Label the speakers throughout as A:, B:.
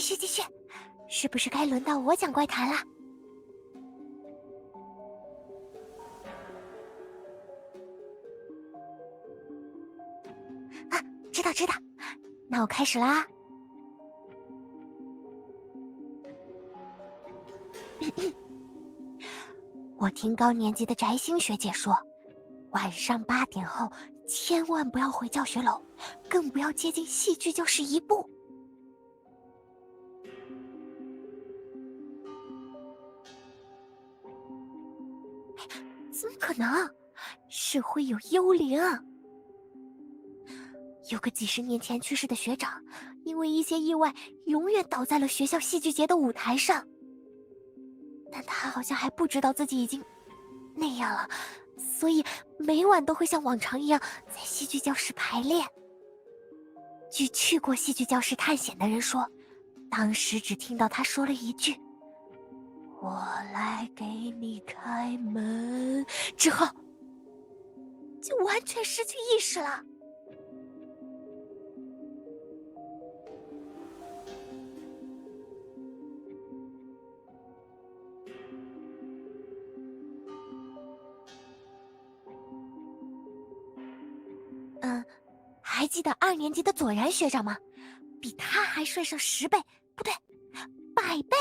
A: 续继续，是不是该轮到我讲怪谈了？啊，知道知道，那我开始啦。我听高年级的翟星学姐说，晚上8点后千万不要回教学楼，更不要接近戏剧教室一步。怎么可能？是会有幽灵。有个几十年前去世的学长，因为一些意外，永远倒在了学校戏剧节的舞台上。但他好像还不知道自己已经那样了，所以每晚都会像往常一样在戏剧教室排练。据去过戏剧教室探险的人说，当时只听到他说了一句：“我来给你开门”，之后就完全失去意识了。还记得2年级的左然学长吗？比他还帅上10倍，不对，100倍。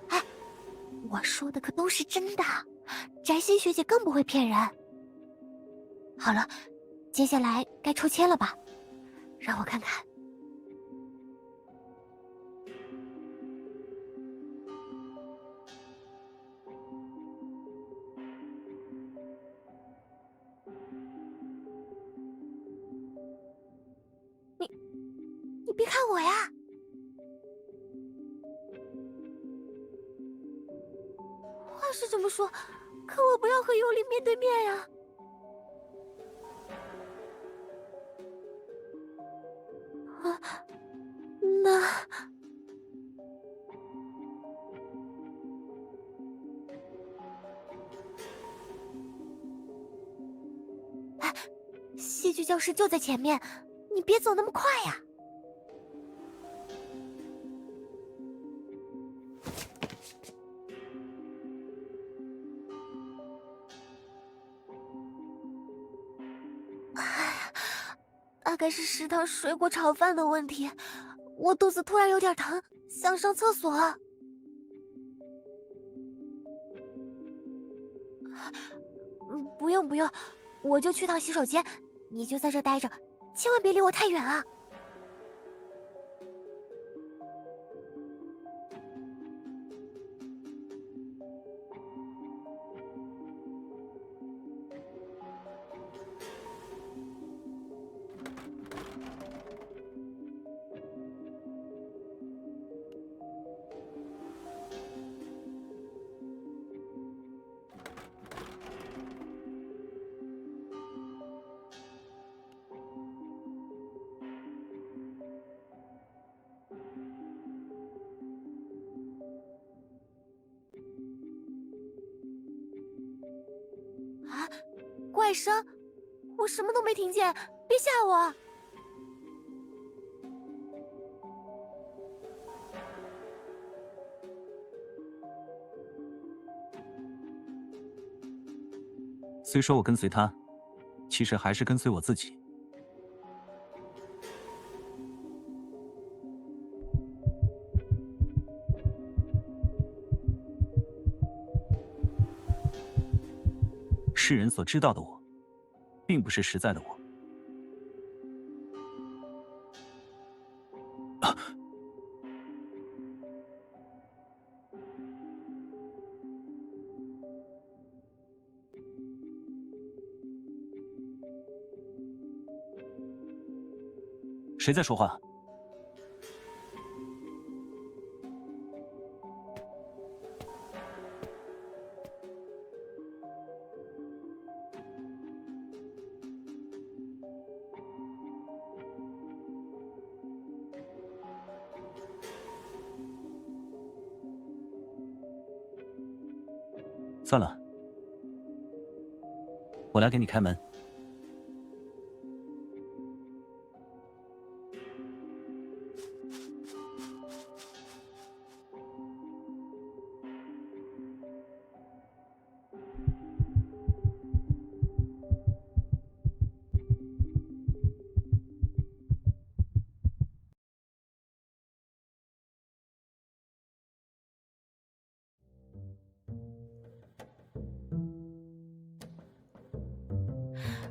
A: 哎，我说的可都是真的，翟欣学姐更不会骗人。好了，接下来该抽签了吧？让我看看。你你别看我呀！话是这么说，可我不要和幽灵面对面呀。啊，那戏剧教室就在前面，你别走那么快呀。大概是食堂水果炒饭的问题，我肚子突然有点疼，想上厕所。不用不用，我就去趟洗手间，你就在这待着，千万别离我太远啊。啊，怪声，我什么都没听见，别吓我。
B: 虽说我跟随他，其实还是跟随我自己。世人所知道的我，并不是实在的我。谁在说话？算了，我来给你开门。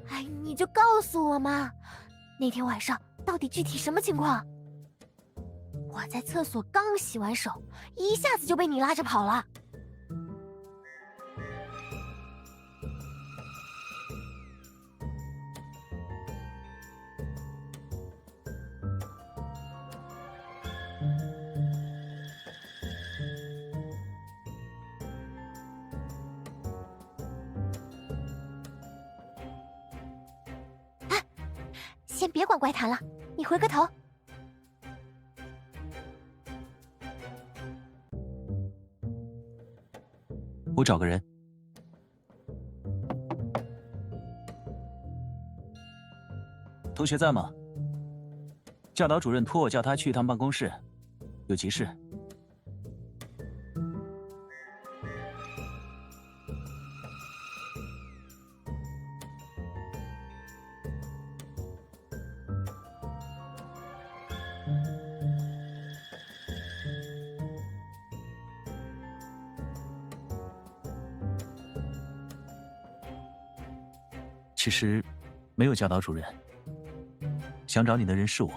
A: 哎，你就告诉我嘛，那天晚上到底具体什么情况？我在厕所刚洗完手，一下子就被你拉着跑了。先别管怪谈了，你回个头。
B: 我找个人。同学在吗？教导主任托我叫他去一趟办公室，有急事。其实，没有教导主任。想找你的人是我，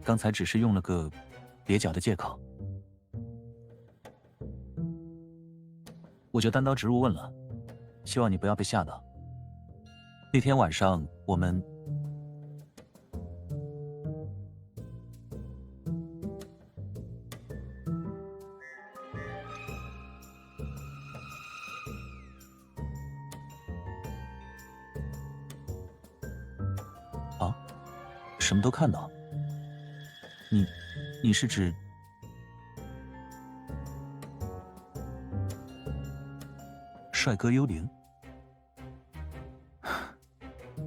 B: 刚才只是用了个蹩脚的借口。我就单刀直入问了，希望你不要被吓到。那天晚上我们……啊？什么都看到？你是指？帅哥幽灵？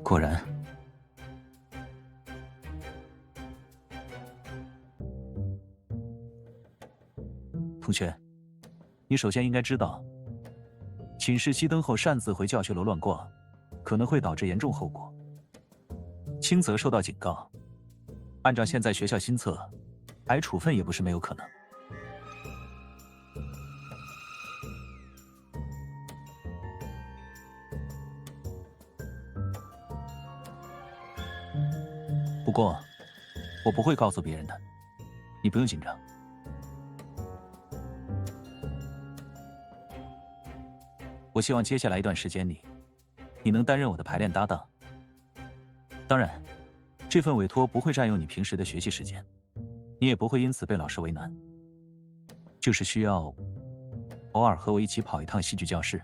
B: 果然。同学，你首先应该知道，寝室熄灯后擅自回教学楼乱逛，可能会导致严重后果，轻则受到警告。按照现在学校新策，挨处分也不是没有可能。不过，我不会告诉别人的，你不用紧张。我希望接下来一段时间里，你能担任我的排练搭档。当然，这份委托不会占用你平时的学习时间，你也不会因此被老师为难。就是需要偶尔和我一起跑一趟戏剧教室。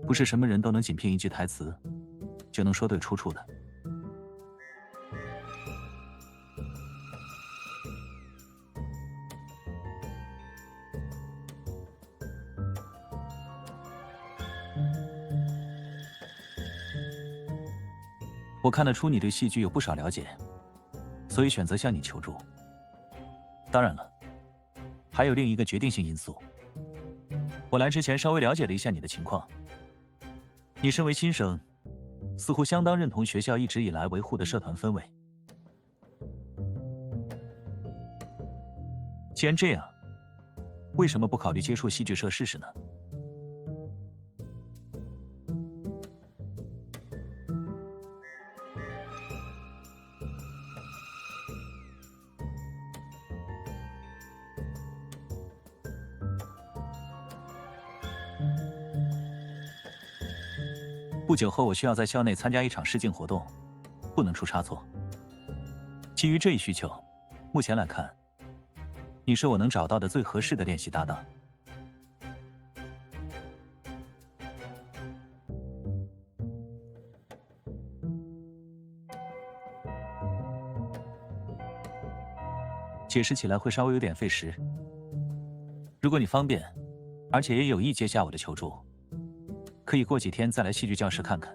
B: 不是什么人都能仅凭一句台词就能说对出处的。我看得出你对戏剧有不少了解，所以选择向你求助。当然了，还有另一个决定性因素。我来之前稍微了解了一下你的情况。你身为新生，似乎相当认同学校一直以来维护的社团氛围。既然这样，为什么不考虑接触戏剧社试试呢？不久后，我需要在校内参加一场试镜活动，不能出差错。基于这一需求，目前来看，你是我能找到的最合适的练习搭档。解释起来会稍微有点费时，如果你方便，而且也有意接下我的求助，可以过几天再来戏剧教室看看。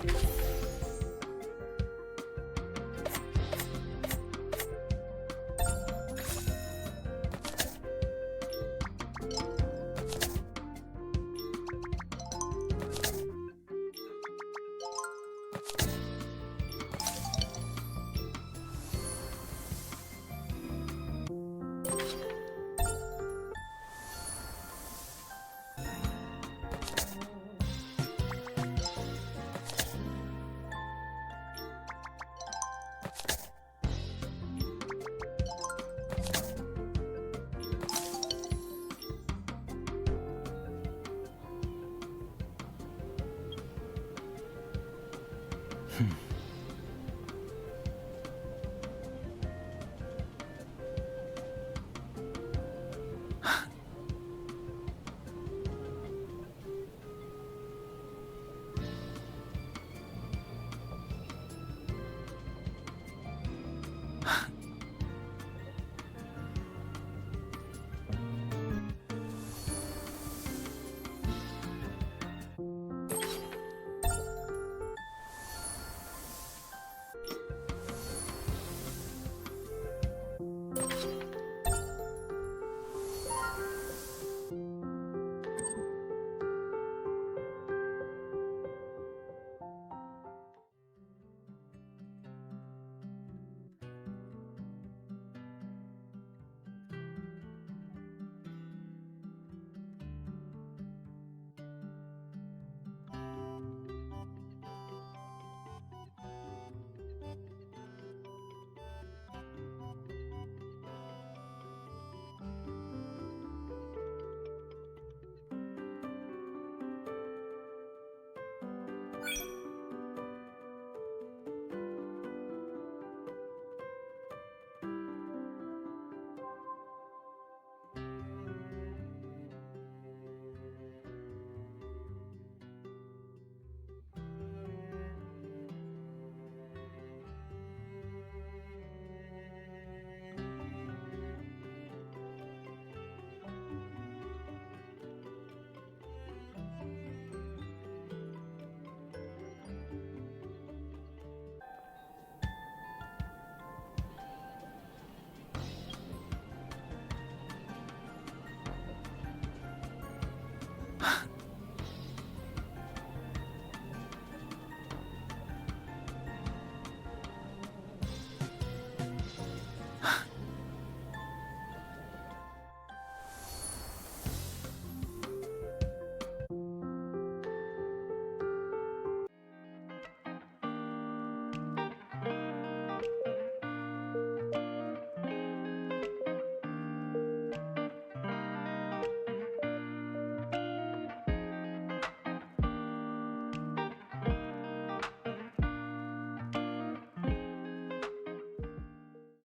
A: you